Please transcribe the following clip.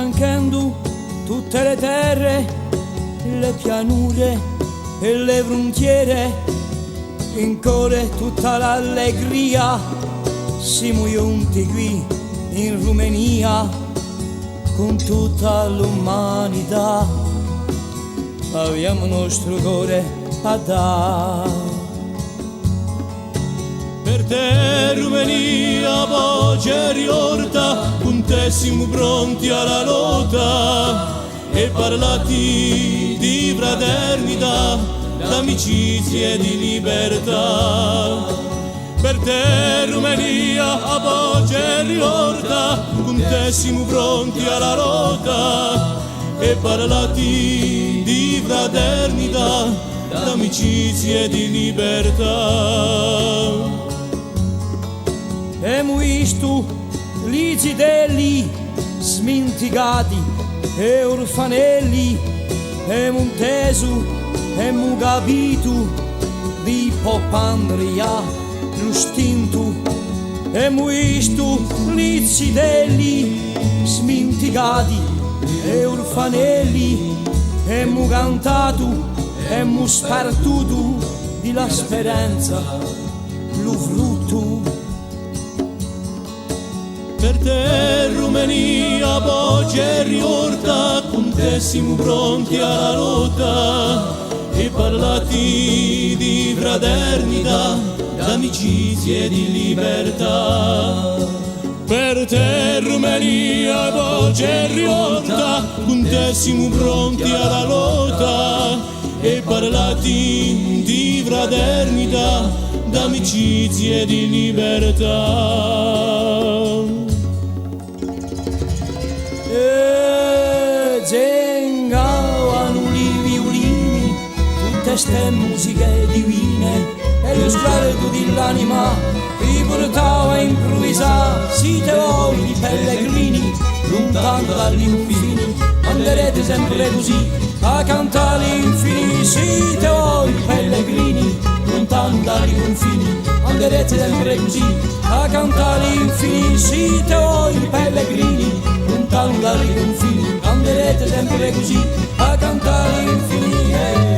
bianchendo tutte le terre, le pianure e le frontiere, in cuore tutta l'allegria, siamo giunti qui in Rumenia con tutta l'umanità, abbiamo il nostro cuore a dare. Per te Rumenia voce riorta, con te siamo pronti alla lotta e parlati di fraternità, d'amicizia e di libertà. Per te Rumenia voce riorta, con te siamo pronti alla lotta e parlati di fraternità, d'amicizia e di libertà. Abbiamo visto gli zidelli smenticati e orfanelli, abbiamo inteso, abbiamo capito di Poppandria lo stinto. Abbiamo visto gli zidelli smenticati e orfanelli, abbiamo cantato, abbiamo spartuto di la speranza lo frutto. Per te Rumenia voce riorta, con te siamo pronti alla lotta e parlati di fraternità, d'amicizia e di libertà. Per te Rumenia voce riorta, con te siamo pronti alla lotta e parlati di fraternità, d'amicizia e di libertà. Zengavano ulivi, tutte ste musiche divine, e lo sguardo dell'anima vi portava a improvvisare. Siete voi i pellegrini, lontano dagli infini, anderete sempre così a cantare l'infinito. Siete voi i pellegrini, lontano dagli confini, anderete sempre così a cantare l'infinito. Siete voi i pellegrini, lontano dagli confini, anderete sempre così a cantare l'infinito.